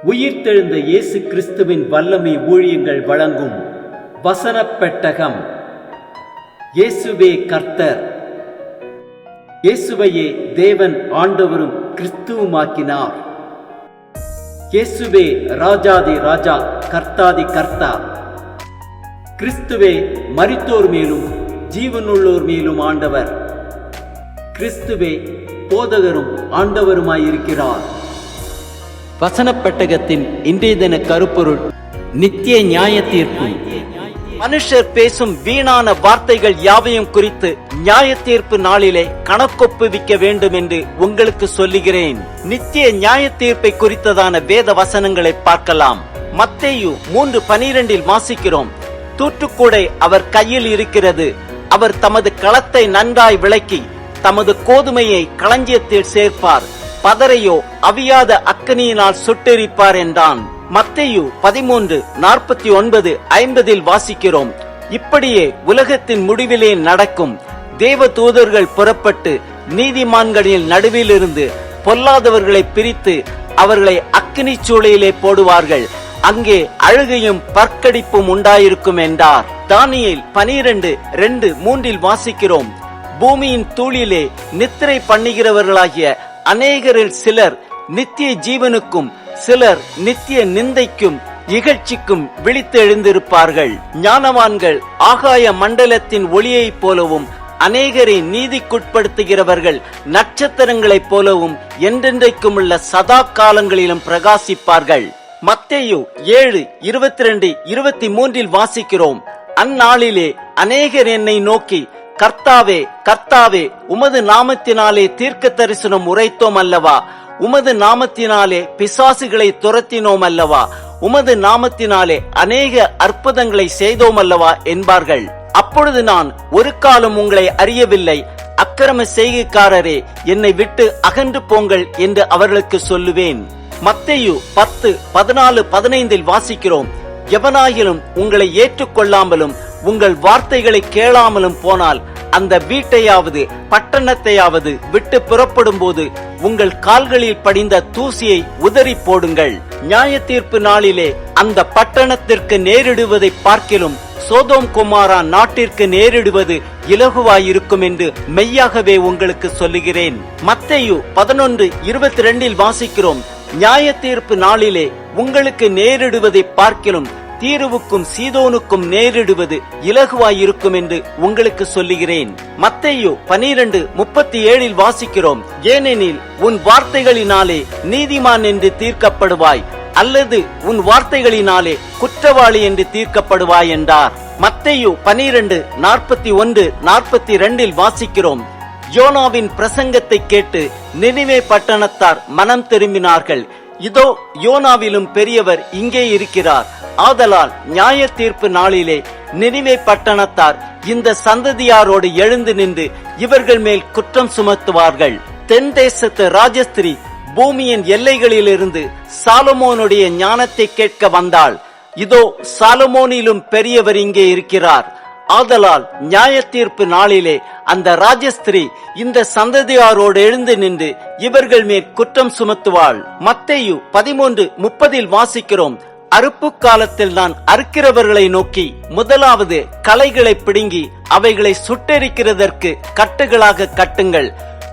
உயிர்த்தெழுந்த இயேசு கிறிஸ்துவின் வல்லமை ஊழியங்கள் வழங்கும் வசனப் பெட்டகம். இயேசுவே கர்த்தர். இயேசுவையே தேவன் ஆண்டவரும் கிறிஸ்துவுமாக்கினார். இயேசுவே ராஜாதி ராஜா, கர்த்தாதி கர்த்தா. கிறிஸ்துவே மரித்தோர் மேலும் ஜீவனுள்ளோர் மேலும் ஆண்டவர். கிறிஸ்துவே போதகரும் ஆண்டவருமாயிருக்கிறார். வசனப் பெட்டகத்தின் இன்றைய தின கருப்பொருள் நித்திய நியாய தீர்ப்பு. மனுஷர் பேசும் வீணான வார்த்தைகள் யாவையும் குறித்து நியாய தீர்ப்பு நாளிலே கணக்கொப்புவிக்க வேண்டும் என்று உங்களுக்கு சொல்லுகிறேன். நித்திய நியாய தீர்ப்பை குறித்ததான வேத வசனங்களை பார்க்கலாம். மத்தேயு 3:12 வாசிக்கிறோம். தூற்றுக்கூடை அவர் கையில் இருக்கிறது. அவர் தமது களத்தை நன்றாய் விளக்கி தமது கோதுமையை களஞ்சியத்தில் சேர்ப்பார், பதரையோ அவியாத அக்கனியினால் சுட்டெரிப்பார் என்றான். மத்தேயு 13:49-50 வாசிக்கிறோம். இப்படியே உலகத்தின் முடிவிலே நடக்கும். தேவ தூதர்கள் புறப்பட்டு நீதிமான்களின் நடுவிலிருந்து பொல்லாதவர்களை பிரித்து அவர்களை அக்கினி சூளையிலே போடுவார்கள். அங்கே அழுகையும் பற்கடிப்பும் உண்டாயிருக்கும் என்றார். தானியேல் 12:2-3 வாசிக்கிறோம். பூமியின் தூளிலே நித்திரை பண்ணுகிறவர்களாகிய அநேகரில் சிலர் நித்திய ஜீவனுக்கும் சிலர் நித்திய நிந்தைக்கும் இகழ்ச்சிக்கும் விழித்து எழுந்திருப்பார்கள். ஞானவான்கள் ஆகாய மண்டலத்தின் ஒளியைப் போலவும் அநேகரை நீதிக்குட்படுத்துகிறவர்கள் நட்சத்திரங்களைப் போலவும் என்றென்றைக்கும் உள்ள சதா காலங்களிலும் பிரகாசிப்பார்கள். மத்தேயு 7:22-23 வாசிக்கிறோம். அந்நாளிலே அநேகர் என்னை நோக்கி, கர்த்தாவே கர்த்தாவே, உமது நாமத்தினாலே தீர்க்க தரிசனம் உரைத்தோம் அல்லவா? உமது நாமத்தினாலே பிசாசுகளை துரத்தினோம் அல்லவா? உமது நாமத்தினாலே அநேக அற்புதங்களை செய்தோம் அல்லவா என்பார்கள். அப்பொழுது நான், ஒரு காலம் உங்களை அறியவில்லை, அக்கிரம செய்கைக்காரரே, என்னை விட்டு அகன்று போங்கள் என்று அவர்களுக்கு சொல்லுவேன். மத்தேயு 10:14-15 வாசிக்கிறோம். எவனாயிலும் உங்களை ஏற்றுக்கொள்ளாமலும் உங்கள் வார்த்தைகளை கேளாமலும் போனால் அந்த வீட்டையாவது பட்டணத்தையாவது விட்டு புறப்படும் போது உங்கள் கால்களில் படிந்த தூசியை உதறி போடுங்கள். நியாய தீர்ப்பு நாளிலே அந்த பட்டணத்திற்கு நேரிடுவதை பார்க்கிலும் சோதோம் குமாரா நாட்டிற்கு நேரிடுவது இலகுவாயிருக்கும் என்று மெய்யாகவே உங்களுக்கு சொல்லுகிறேன். மத்தேயு 11:22 வாசிக்கிறோம். நியாய தீர்ப்பு நாளிலே உங்களுக்கு நேரிடுவதை பார்க்கிலும் தீருவுக்கும் சீதோனுக்கும் நேரிடுவது இலகுவாயிருக்கும் என்று உங்களுக்கு சொல்லுகிறேன். மத்தேயு 12:37 வாசிக்கிறோம். ஏனெனில் உன் வார்த்தைகளினாலே நீதிமான் என்று தீர்க்கப்படுவாய், அல்லது உன் வார்த்தைகளினாலே குற்றவாளி என்று தீர்க்கப்படுவாய் என்றார். மத்தேயு 12:41-42 வாசிக்கிறோம். யோனாவின் பிரசங்கத்தை கேட்டு நினிவே பட்டணத்தார் மனம் திரும்பினார்கள். இதோ, யோனாவிலும் பெரியவர் இங்கே இருக்கிறார். ஆதலால் நியாய தீர்ப்பு நாளிலே நினிவே பட்டணத்தார் இந்த சந்ததியாரோடு எழுந்து நின்று இவர்கள் மேல் குற்றம் சுமத்துவார்கள். தென் தேசத்து ராஜஸ்திரி பூமியின் எல்லைகளிலிருந்து சாலமோனுடைய ஞானத்தை கேட்க வந்தாள். இதோ, சாலமோனிலும் பெரியவர் இங்கே இருக்கிறார். ஆதலால் நியாய தீர்ப்பு நாளிலே அந்த ராஜஸ்திரி இந்த சந்ததியாரோடு எழுந்து நின்று இவர்கள் மேல் குற்றம் சுமத்துவாள். மத்தேயு 13:30 வாசிக்கிறோம். அறுப்பு காலத்தில் நான் அறுக்கிறவர்களை நோக்கி, முதலாவது களைகளை பிடுங்கி அவைகளை சுட்டெரிக்கிறதற்கு கட்டுகளாக கட்டுங்கள்,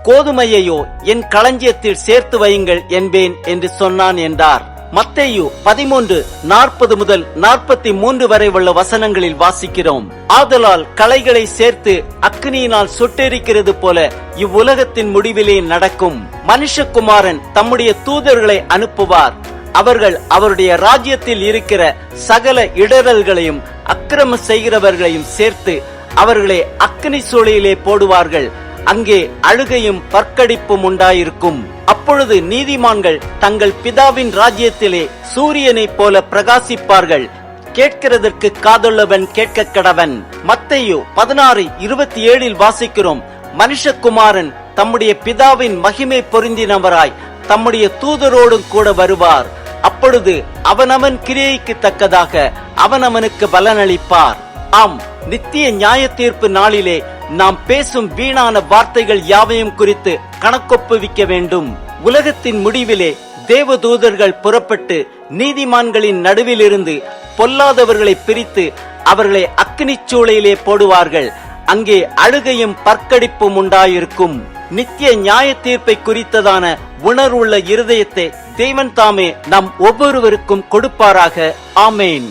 கோதுமையையோ என் களஞ்சியத்தில் சேர்த்து வையுங்கள் என்பேன் என்று சொன்னான் என்றார். மத்தேயு 13:40-43 வரை உள்ள வசனங்களில் வாசிக்கிறோம். ஆதலால் களைகளை சேர்த்து அக்கினியினால் சுட்டெரிக்கிறது போல இவ்வுலகத்தின் முடிவிலே நடக்கும். மனுஷகுமாரன் தம்முடைய தூதர்களை அனுப்புவார். அவர்கள் அவருடைய ராஜ்யத்தில் இருக்கிற சகல இடரல்களையும் அக்கிரம செய்கிறவர்களையும் சேர்த்து அவர்களை அக்கினி சூளையிலே போடுவார்கள். அங்கே அழுகையும் பற்கடிப்பும் உண்டாயிருக்கும். அப்பொழுது நீதிமான்கள் தங்கள் பிதாவின் ராஜ்யத்திலே சூரியனைப் போல பிரகாசிப்பார்கள். கேட்கிறதற்கு காதுள்ளவன் கேட்க கடவன். மத்தேயு 16:27 வாசிக்கிறோம். மனுஷகுமாரன் தம்முடைய பிதாவின் மகிமை பொருந்தினவராய் தம்முடைய தூதரோடும் கூட வருவார். அப்பொழுது அவனவன் கிரியைக்கு தக்கதாக அவனவனுக்கு பலனளிப்பார். ஆம், நித்திய நியாய தீர்ப்பு நாளிலே நாம் பேசும் வீணான வார்த்தைகள் யாவையும் குறித்து கணக்கொப்புவிக்க வேண்டும். உலகத்தின் முடிவிலே தேவதூதர்கள் புறப்பட்டு நீதிமான்களின் நடுவிலிருந்து பொல்லாதவர்களை பிரித்து அவர்களை அக்கினிச் சூளையிலே போடுவார்கள். அங்கே அழுகையும் பற்கடிப்பும் உண்டாயிருக்கும். நித்திய நியாய தீர்ப்பை குறித்ததான உணர்வுள்ள இருதயத்தை தேவன் தாமே நம் ஒவ்வொருவருக்கும் கொடுப்பாராக. ஆமேன்.